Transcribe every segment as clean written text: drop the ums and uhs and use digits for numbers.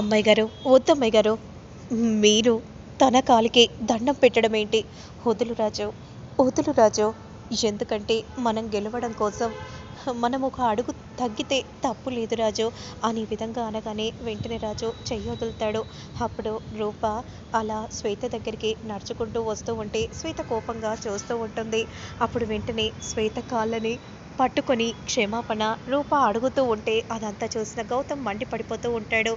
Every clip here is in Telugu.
అమ్మాయి గారు, వద్దమ్మాయి గారు. మీరు తన కాలికి దండం పెట్టడం ఏంటి? వదులు రాజు, వదులు రాజు. ఎందుకంటే మనం గెలవడం కోసం మనం ఒక అడుగు తగ్గితే తప్పు లేదు రాజు అని విధంగా అనగానే వెంటనే రాజు చెయ్యి వదులుతాడు. అప్పుడు రూప అలా శ్వేత దగ్గరికి నడుచుకుంటూ వస్తూ ఉంటే శ్వేత కోపంగా చూస్తూ ఉంటుంది. అప్పుడు వెంటనే శ్వేత కాళ్ళని పట్టుకొని క్షమాపణ రూప అడుగుతూ ఉంటే అదంతా చూసిన గౌతమ్ మండిపడిపోతూ ఉంటాడు.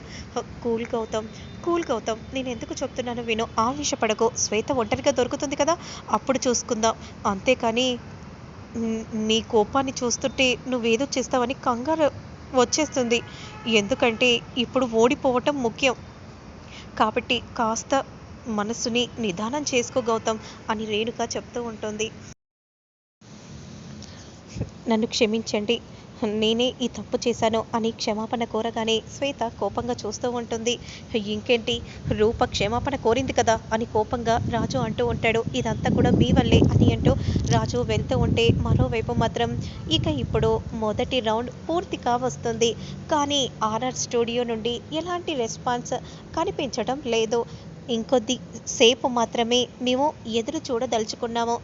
కూల్ గౌతమ్, కూల్ గౌతమ్, నేను ఎందుకు చెప్తున్నాను విను, ఆవేశపడకు. శ్వేత ఒంటరిగా దొరుకుతుంది కదా, అప్పుడు చూసుకుందాం. అంతేకాని నీ కోపాన్ని చూస్తుంటే నువ్వేదో చేస్తావని కంగారు వచ్చేస్తుంది. ఎందుకంటే ఇప్పుడు ఓడిపోవటం ముఖ్యం కాబట్టి కాస్త మనసుని నిదానం చేసుకో గౌతమ్ అని రేణుక చెప్తూ ఉంటుంది. నన్ను క్షమించండి, నేనే ఈ తప్పు చేశాను అని క్షమాపణ కోరగానే శ్వేత కోపంగా చూస్తూ ఉంటుంది. ఇంకేంటి, రూప క్షమాపణ కోరింది కదా అని కోపంగా రాజు అంటూ ఉంటాడు. ఇదంతా కూడా మీ వల్లే అని అంటూ రాజు వెళ్తూ ఉంటే మరోవైపు మాత్రం ఇక ఇప్పుడు మొదటి రౌండ్ పూర్తి కావస్తుంది. కానీ ఆర్ఆర్ స్టూడియో నుండి ఎలాంటి రెస్పాన్స్ కనిపించడం లేదు. ఇంకొద్ది సేపు మాత్రమే మేము ఎదురు చూడదలుచుకున్నాము.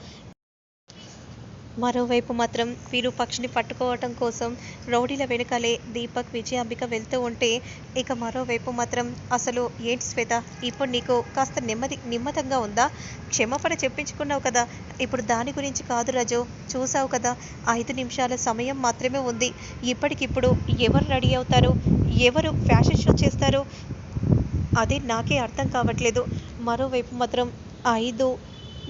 మరోవైపు మాత్రం విరూపాక్షిని పట్టుకోవటం కోసం రౌడీల వెనుకాలే దీపక్, విజయాంబిక వెళ్తూ ఉంటే ఇక మరోవైపు మాత్రం అసలు ఏంటి శ్వేత, ఇప్పుడు నీకు కాస్త నెమ్మదంగా ఉందా? క్షమాపణ చెప్పించుకున్నావు కదా, ఇప్పుడు దాని గురించి కాదు రాజు. చూసావు కదా, 5 నిమిషాల సమయం మాత్రమే ఉంది. ఇప్పటికిప్పుడు ఎవరు రెడీ అవుతారు, ఎవరు ఫ్యాషన్ షో చేస్తారు, అది నాకే అర్థం కావట్లేదు. మరోవైపు మాత్రం 5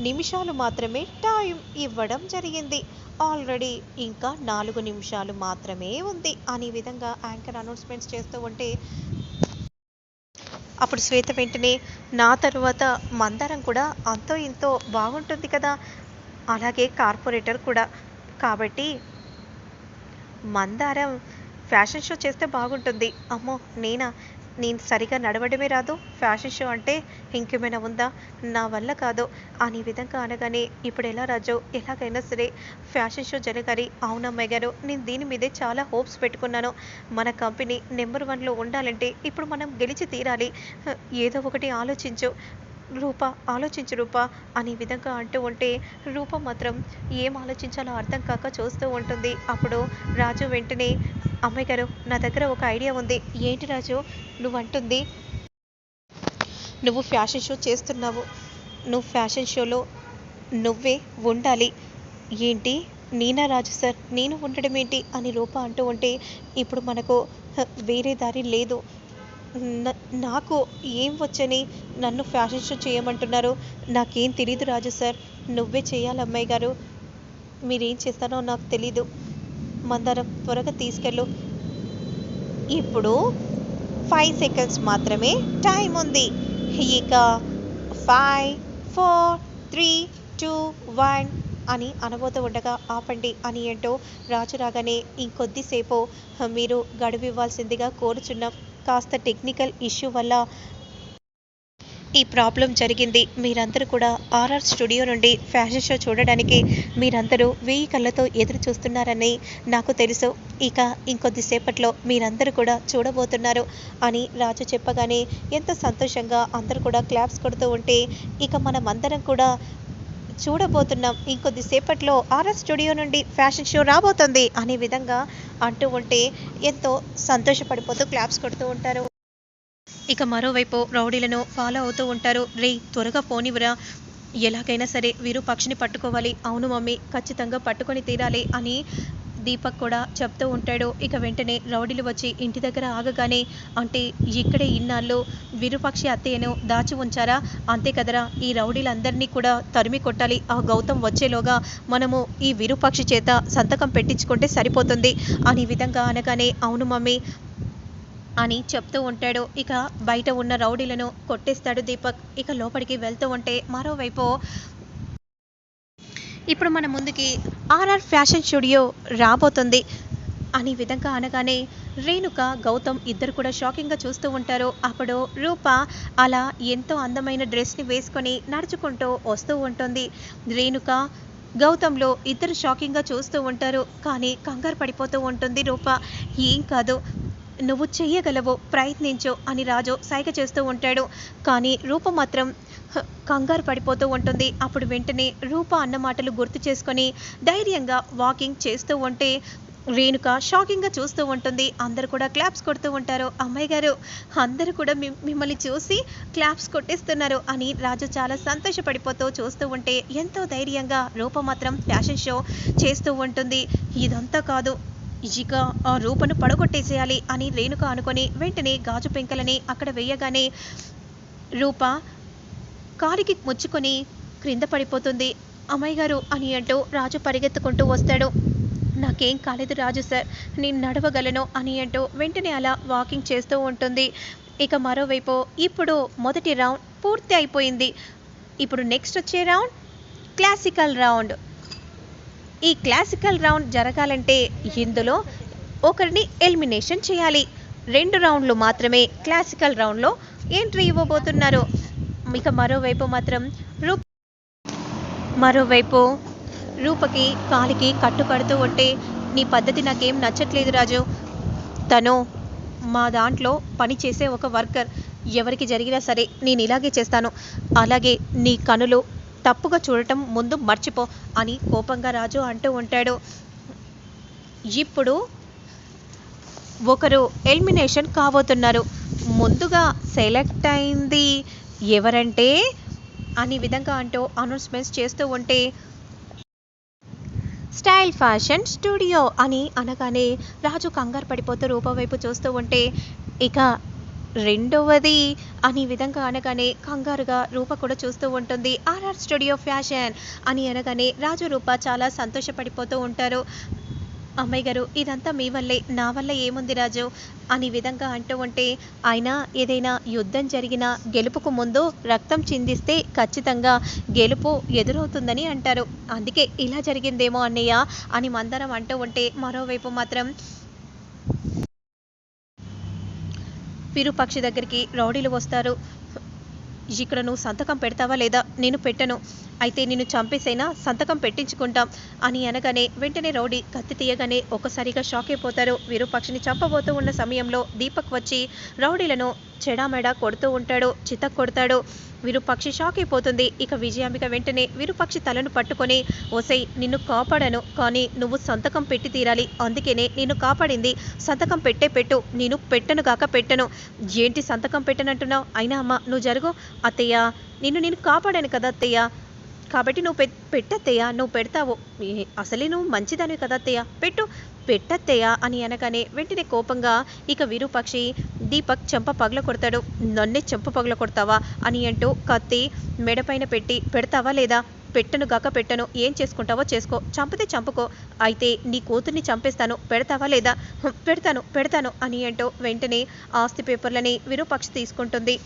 నిమిషాలు మాత్రమే టైం ఇవ్వడం జరిగింది. ఆల్రెడీ ఇంకా 4 నిమిషాలు మాత్రమే ఉంది అనే విధంగా యాంకర్ అనౌన్స్మెంట్స్ చేస్తూ ఉంటే అప్పుడు శ్వేత వెంటనే నా తరువాత మందారం కూడా అంతో ఇంతో బాగుంటుంది కదా, అలాగే కార్పొరేటర్ కూడా, కాబట్టి మందారం ఫ్యాషన్ షో చేస్తే బాగుంటుంది. అమ్మో నేనా, నేను సరిగా నడవడమే రాదు, ఫ్యాషన్ షో అంటే ఇంకేమైనా ఉందా, నా వల్ల కాదు అని విధంగా అనగానే ఇప్పుడు ఎలా రాజు, ఎలాగైనా సరే ఫ్యాషన్ షో జరగాలి. అవునమ్మాయి గారు, నేను దీని మీదే చాలా హోప్స్ పెట్టుకున్నాను. మన కంపెనీ నెంబర్ 1లో ఉండాలంటే ఇప్పుడు మనం గెలిచి తీరాలి. ఏదో ఒకటి ఆలోచించు రూప, ఆలోచించు రూప అనే విధంగా అంటూ ఉంటే రూప మాత్రం ఏం ఆలోచించాలో అర్థం కాక చూస్తూ ఉంటుంది. అప్పుడు రాజు వెంటనే అమ్మాయి గారు, నా దగ్గర ఒక ఐడియా ఉంది. ఏంటి రాజు నువ్వు అంటుంది? నువ్వు ఫ్యాషన్ షో చేస్తున్నావు, నువ్వు ఫ్యాషన్ షోలో నువ్వే ఉండాలి. ఏంటి, నేనా రాజు సార్, నేను ఉండడం ఏంటి అని రూప అంటూ ఉంటే ఇప్పుడు మనకు వేరే దారి లేదు. నాకు ఏం వచ్చని నన్ను ఫ్యాషన్ షో చేయమంటున్నారు? నాకేం తెలీదు రాజు సార్, నువ్వే చేయాలి అమ్మాయి గారు. మీరేం చేస్తానో నాకు తెలీదు. మందారం త్వరగా తీసుకెళ్ళు. ఇప్పుడు 5 సెకండ్స్ మాత్రమే టైం ఉంది. ఇక 5, 4, 3, 2, 1 అని అనబోతూ ఉండగా ఆపండి అని ఏంటో రాజు రాగానే ఇంకొద్దిసేపు మీరు గడువు ఇవ్వాల్సిందిగా కోరుచున్నాం. కాస్త టెక్నికల్ ఇష్యూ వల్ల ఈ ప్రాబ్లం జరిగింది. మీరందరూ కూడా ఆర్ఆర్ స్టూడియో నుండి ఫ్యాషన్ షో చూడడానికి మీరందరూ 1000 కళ్ళతో ఎదురు చూస్తున్నారని నాకు తెలుసు. ఇక ఇంకొద్దిసేపట్లో మీరందరూ కూడా చూడబోతున్నారు అని రాజు చెప్పగానే ఎంత సంతోషంగా అందరూ కూడా క్లాప్స్ కొడుతూ ఉంటే ఇక మనమందరం కూడా చూడబోతున్నాం. ఇంకొద్దిసేపట్లో ఆర్ఆర్ స్టూడియో నుండి ఫ్యాషన్ షో రాబోతుంది అనే విధంగా అంటూ ఉంటే ఎంతో సంతోషపడిపోతూ క్లాప్స్ కొడుతూ ఉంటారు. ఇక మరోవైపు రౌడీలను ఫాలో అవుతూ ఉంటారు. రే త్వరగా పోనివ్వరా, ఎలాగైనా సరే విరూపాక్షిని పట్టుకోవాలి. అవును మమ్మీ, ఖచ్చితంగా పట్టుకొని తీరాలి అని దీపక్ కూడా చెప్తూ ఉంటాడు. ఇక వెంటనే రౌడీలు వచ్చి ఇంటి దగ్గర ఆగగానే, అంటే ఇక్కడే ఇన్నాళ్ళు విరూపాక్షి అత్తయ్యను దాచి ఉంచారా, అంతే కదరా, ఈ రౌడీలందరినీ కూడా తరిమి కొట్టాలి. ఆ గౌతమ్ వచ్చేలోగా మనము ఈ విరూపాక్షి చేత సంతకం పెట్టించుకుంటే సరిపోతుంది అని విధంగా అనగానే అవును మమ్మీ అని చెప్తూ ఉంటాడు. ఇక బయట ఉన్న రౌడీలను కొట్టేస్తాడు దీపక్. ఇక లోపలికి వెళ్తూ ఉంటే మరోవైపు ఇప్పుడు మన ముందుకి ఆర్ఆర్ ఫ్యాషన్ స్టూడియో రాబోతుంది అని విధంగా అనగానే రేణుక, గౌతమ్ ఇద్దరు కూడా షాకింగ్గా చూస్తూ ఉంటారు. అప్పుడు రూప అలా ఎంతో అందమైన డ్రెస్ని వేసుకొని నడుచుకుంటూ వస్తూ ఉంటుంది. రేణుక, గౌతమ్లో ఇద్దరు షాకింగ్గా చూస్తూ ఉంటారు. కానీ కంగారు పడిపోతూ ఉంటుంది రూప. ఏం కాదు, నువ్వు చెయ్యగలవు, ప్రయత్నించు అని రాజు సైగ చేస్తూ ఉంటాడు. కానీ రూప మాత్రం కంగారు పడిపోతూ ఉంటుంది. అప్పుడు వెంటనే రూప అన్న మాటలు గుర్తు చేసుకొని ధైర్యంగా వాకింగ్ చేస్తూ ఉంటే రేణుక షాకింగ్గా చూస్తూ ఉంటుంది. అందరూ కూడా క్లాప్స్ కొడుతూ ఉంటారు. అమ్మాయి గారు అందరూ కూడా మిమ్మల్ని చూసి క్లాప్స్ కొట్టేస్తున్నారు అని రాజు చాలా సంతోషపడిపోతూ చూస్తూ ఉంటే ఎంతో ధైర్యంగా రూప మాత్రం ఫ్యాషన్ షో చేస్తూ ఉంటుంది. ఇదంతా కాదు, ఇక ఆ రూపను పడగొట్టేసేయాలి అని రేణుక అనుకొని వెంటనే గాజు పెంకలని అక్కడ వేయగానే రూప కాలికి ముచ్చుకొని క్రింద పడిపోతుంది. అమ్మాయి గారు అని అంటూ రాజు పరిగెత్తుకుంటూ వస్తాడు. నాకేం కాలేదు రాజు సార్, నేను నడవగలను అని అంటూ వెంటనే అలా వాకింగ్ చేస్తూ ఉంటుంది. ఇక మరోవైపు ఇప్పుడు మొదటి రౌండ్ పూర్తి అయిపోయింది. ఇప్పుడు నెక్స్ట్ వచ్చే రౌండ్ క్లాసికల్ రౌండ్. ఈ క్లాసికల్ రౌండ్ జరగాలంటే ఇందులో ఒకరిని ఎలిమినేషన్ చేయాలి. 2 రౌండ్లు మాత్రమే క్లాసికల్ రౌండ్లో ఎంట్రీ ఇవ్వబోతున్నారు. ఇక మరోవైపు రూపకి కాలికి కట్టు కడుతూ ఉంటే నీ పద్ధతి నాకేం నచ్చట్లేదు రాజు. తను మా దాంట్లో పని చేసే ఒక వర్కర్, ఎవరికి జరిగినా సరే నేను ఇలాగే చేస్తాను. అలాగే నీ కనులు తప్పుగా చూడటం ముందు మర్చిపో అని కోపంగా రాజు అంటూ ఉంటాడు. ఇప్పుడు ఒకరు ఎలిమినేషన్ కాబోతున్నారు. ముందుగా సెలెక్ట్ అయింది ఎవరంటే అనే విధంగా అంటూ అనౌన్స్మెంట్స్ చేస్తూ ఉంటే స్టైల్ ఫ్యాషన్ స్టూడియో అని అనగానే రాజు కంగారు పడిపోతూ రూప వైపు చూస్తూ ఉంటే ఇక రెండవది అని విధంగా అనగానే కంగారుగా రూప కూడా చూస్తూ ఉంటుంది. ఆర్ఆర్ స్టూడియో ఫ్యాషన్ అని అనగానే రాజు రూప చాలా సంతోషపడిపోతూ ఉంటారు. అమ్మాయి గారు ఇదంతా మీ వల్లే, నా వల్ల ఏముంది రాజు అని విధంగా అంటూ ఉంటే ఆయన ఏదైనా యుద్ధం జరిగినా గెలుపుకు ముందు రక్తం చిందిస్తే ఖచ్చితంగా గెలుపు ఎదురవుతుందని అంటారు. అందుకే ఇలా జరిగిందేమో అన్నయ్య అని మందరం అంటూ ఉంటే మరోవైపు మాత్రం విరూపాక్షి దగ్గరికి రౌడీలు వస్తారు. ఇక్కడ నువ్వు సంతకం పెడతావా లేదా? నేను పెట్టను, అయితే నిన్ను చంపేసైనా సంతకం పెట్టించుకుంటాం అని అనగానే వెంటనే రౌడీ కత్తి తీయగానే ఒక్కసారిగా షాక్ అయిపోతారు. విరూపాక్షిని చంపబోతూ ఉన్న సమయంలో దీపక్ వచ్చి రౌడీలను చెడామెడా కొడుతూ ఉంటాడు, చితక్ కొడతాడు. విరూపాక్షి షాక్ అయిపోతుంది. ఇక విజయాంబిక వెంటనే విరూపాక్షి తలను పట్టుకొని ఓసై నిన్ను కాపాడాను, కానీ నువ్వు సంతకం పెట్టి తీరాలి, అందుకనే నిన్ను కాపాడింది, సంతకం పెట్టు, నేను పెట్టను. ఏంటి సంతకం పెట్టనంటున్నావు? అయినా అమ్మ నువ్వు జరుగు అత్తయ్య, నేను కాపాడాను కదా అత్తయ్య, కాబట్టి నువ్వు పెట్టత్తయ్య, నువ్వు పెడతావు, అసలే నువ్వు మంచిదానివి కదా అత్తయ్య, పెట్టత్తయ్య అని అనగానే వెంటనే కోపంగా ఇక విరూపాక్షి దీపక్ చెంప పగల కొడతాడు. నన్నే చెంప పగల కొడతావా అని అంటూ కత్తి మెడపైన పెట్టి పెడతావా లేదా? పెట్టను, ఏం చేసుకుంటావో చేసుకో, చంపితే చంపుకో, అయితే నీ కూతుర్ని చంపేస్తాను, పెడతావా లేదా? పెడతాను అని అంటూ వెంటనే ఆస్తి పేపర్లని విరూపాక్షి తీసుకుంటుంది.